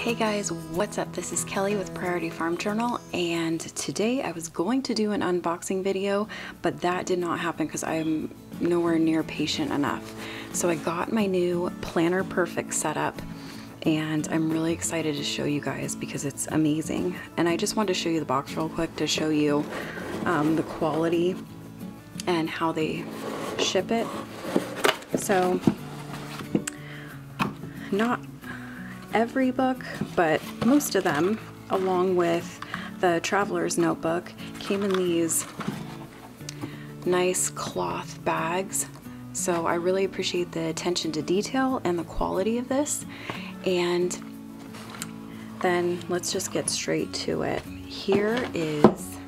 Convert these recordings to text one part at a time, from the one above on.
Hey guys, what's up? This is Kelly with Priority Farm Journal, and today I was going to do an unboxing video, but that did not happen because I'm nowhere near patient enough. So I got my new Planner Perfect setup, and I'm really excited to show you guys because it's amazing. And I just wanted to show you the box real quick to show you the quality and how they ship it. So not every book, but most of them, along with the Traveler's Notebook, came in these nice cloth bags. So I really appreciate the attention to detail and the quality of this. And then let's just get straight to it. Here is,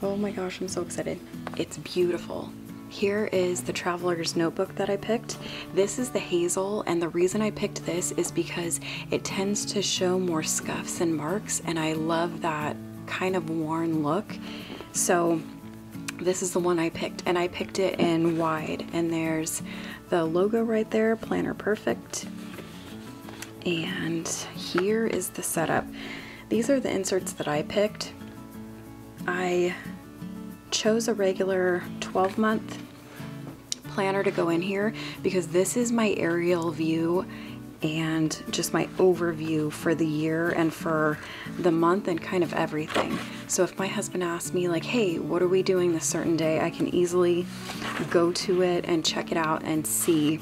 oh my gosh, I'm so excited. It's beautiful. Here is the Traveler's Notebook that I picked. This is the Hazel, and the reason I picked this is because it tends to show more scuffs and marks, and I love that kind of worn look. So this is the one I picked, and I picked it in wide, and there's the logo right there, Planner Perfect. And here is the setup. These are the inserts that I picked. I chose a regular 12-month planner to go in here because this is my aerial view and just my overview for the year and for the month and kind of everything. So if my husband asks me like, hey, what are we doing this certain day, I can easily go to it and check it out and see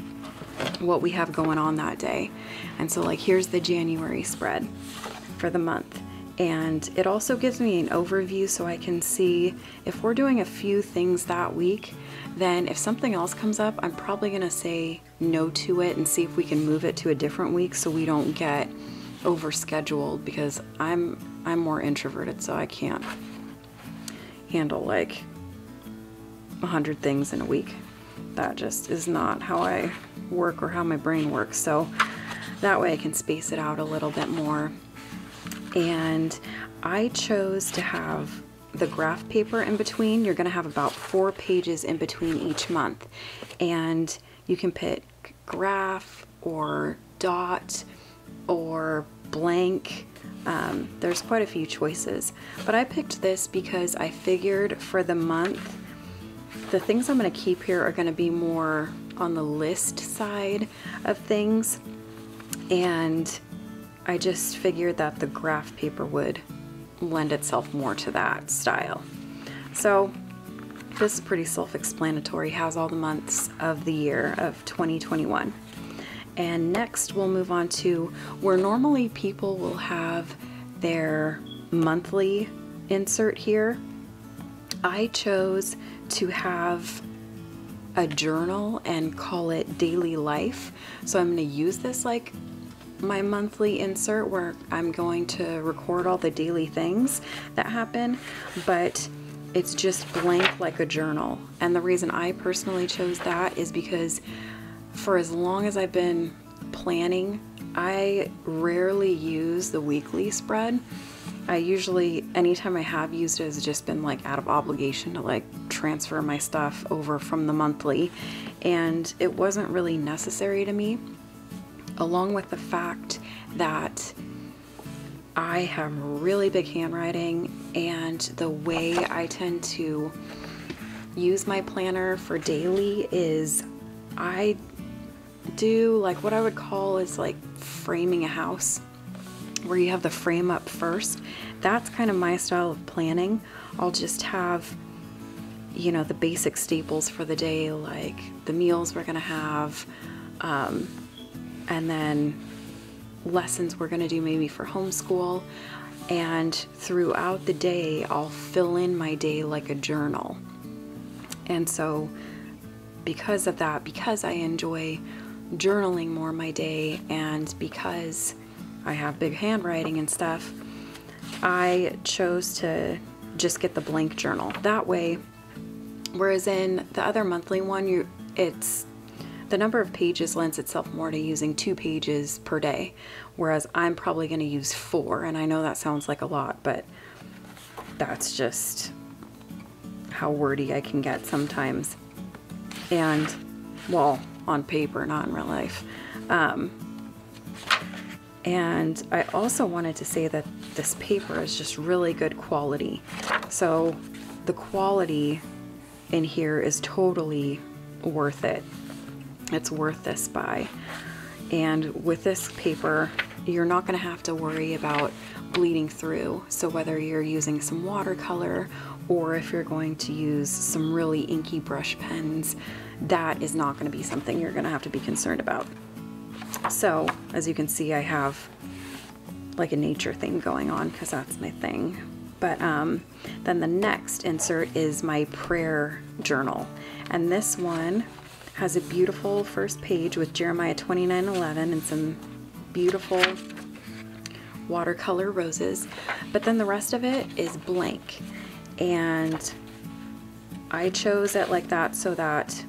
what we have going on that day. And so like, here's the January spread for the month. And it also gives me an overview so I can see if we're doing a few things that week, then if something else comes up, I'm probably gonna say no to it and see if we can move it to a different week so we don't get overscheduled, because I'm more introverted, so I can't handle like 100 things in a week. That just is not how I work or how my brain works. So that way I can space it out a little bit more. And I chose to have the graph paper in between. You're gonna have about 4 pages in between each month. And you can pick graph or dot or blank. There's quite a few choices. But I picked this because I figured for the month, the things I'm gonna keep here are gonna be more on the list side of things. And I just figured that the graph paper would lend itself more to that style. So this is pretty self-explanatory, has all the months of the year of 2021. And next we'll move on to where normally people will have their monthly insert here. I chose to have a journal and call it Daily Life. So I'm gonna use this like my monthly insert where I'm going to record all the daily things that happen, but it's just blank like a journal. And the reason I personally chose that is because for as long as I've been planning, I rarely use the weekly spread. I usually, anytime I have used it, has just been like out of obligation to like transfer my stuff over from the monthly, and it wasn't really necessary to me. Along with the fact that I have really big handwriting, and the way I tend to use my planner for daily is I do like what I would call is like framing a house, where you have the frame up first. That's kind of my style of planning. I'll just have, you know, the basic staples for the day, like the meals we're gonna have, and then lessons we're gonna do maybe for homeschool. And throughout the day, I'll fill in my day like a journal. And so because of that, because I enjoy journaling more my day, and because I have big handwriting and stuff, I chose to just get the blank journal. That way, whereas in the other monthly one, it's the number of pages lends itself more to using 2 pages per day, whereas I'm probably going to use 4, and I know that sounds like a lot, but that's just how wordy I can get sometimes. And, well, on paper, not in real life. And I also wanted to say that this paper is just really good quality. So the quality in here is totally worth it. It's worth this buy. And with this paper, you're not going to have to worry about bleeding through. So whether you're using some watercolor or if you're going to use some really inky brush pens, that is not going to be something you're going to have to be concerned about. So as you can see, I have like a nature thing going on because that's my thing. But then the next insert is my prayer journal. And this one has a beautiful first page with Jeremiah 29:11 and some beautiful watercolor roses. But then the rest of it is blank. And I chose it like that so that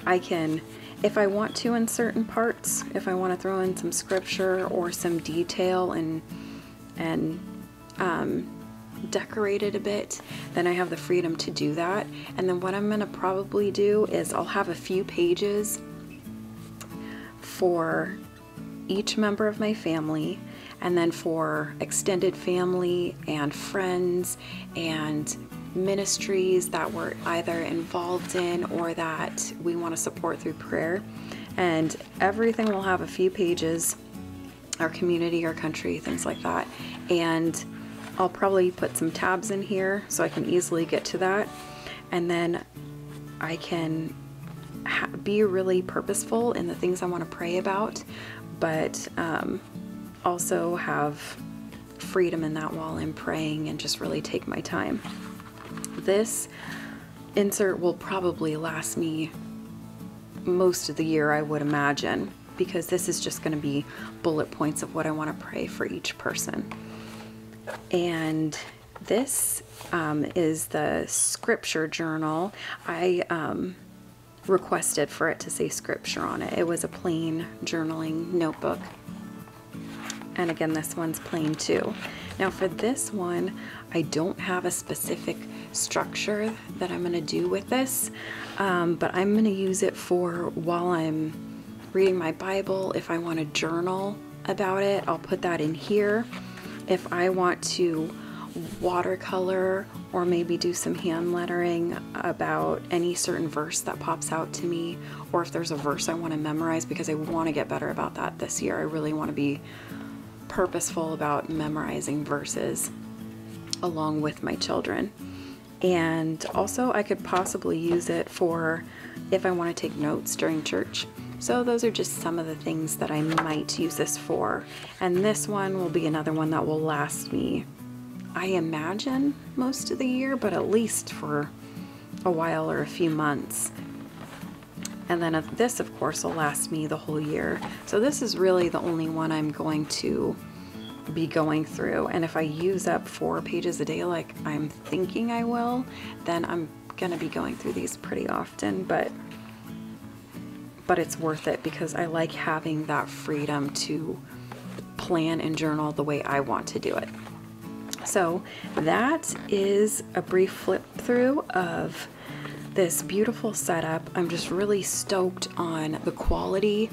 I can, if I want to in certain parts, if I want to throw in some scripture or some detail and decorate it a bit, then I have the freedom to do that. And then what I'm going to probably do is I'll have a few pages for each member of my family, and then for extended family and friends and ministries that we're either involved in or that we want to support through prayer. And everything will have a few pages, our community, our country, things like that. And I'll probably put some tabs in here so I can easily get to that. And then I can be really purposeful in the things I want to pray about, but also have freedom in that while I'm praying and just really take my time. This insert will probably last me most of the year, I would imagine, because this is just going to be bullet points of what I want to pray for each person. And this is the scripture journal. I requested for it to say scripture on it. It was a plain journaling notebook. And again, this one's plain too. Now for this one, I don't have a specific structure that I'm going to do with this, but I'm going to use it for while I'm reading my Bible. If I want to journal about it, I'll put that in here. If I want to watercolor or maybe do some hand lettering about any certain verse that pops out to me, or if there's a verse I want to memorize, because I want to get better about that this year. I really want to be purposeful about memorizing verses along with my children. And also I could possibly use it for if I want to take notes during church. So those are just some of the things that I might use this for. And this one will be another one that will last me, I imagine, most of the year, but at least for a while or a few months. And then this, of course, will last me the whole year. So this is really the only one I'm going to be going through. And if I use up 4 pages a day like I'm thinking I will, then I'm going to be going through these pretty often. But it's worth it because I like having that freedom to plan and journal the way I want to do it. So that is a brief flip through of this beautiful setup. I'm just really stoked on the quality.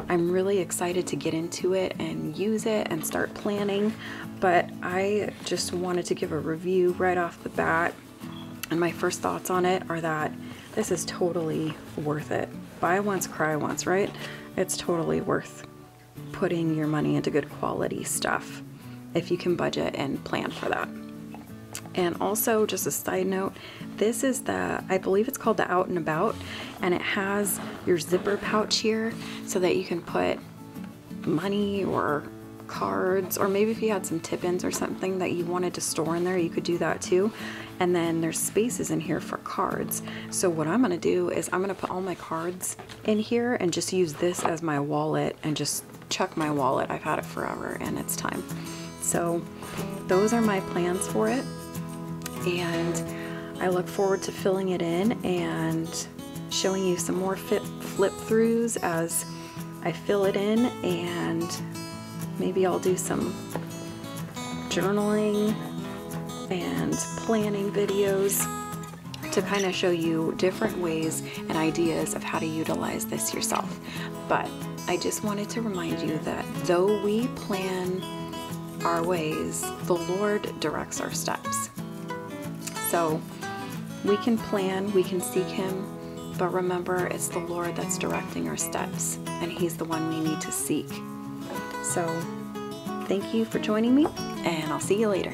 I'm really excited to get into it and use it and start planning, but I just wanted to give a review right off the bat. And my first thoughts on it are that this is totally worth it. Buy once, cry once, right? It's totally worth putting your money into good quality stuff if you can budget and plan for that. And also, just a side note, this is I believe it's called the Out and About, and it has your zipper pouch here so that you can put money or cards, or maybe if you had some tip-ins or something that you wanted to store in there, you could do that too. And then there's spaces in here for cards. So what I'm gonna do is I'm gonna put all my cards in here and just use this as my wallet and just chuck my wallet. I've had it forever and it's time. So those are my plans for it. And I look forward to filling it in and showing you some more flip throughs as I fill it in, and maybe I'll do some journaling and planning videos to kind of show you different ways and ideas of how to utilize this yourself. But I just wanted to remind you that though we plan our ways, the Lord directs our steps. So we can plan, we can seek Him, but remember, it's the Lord that's directing our steps, and He's the one we need to seek. So thank you for joining me, and I'll see you later.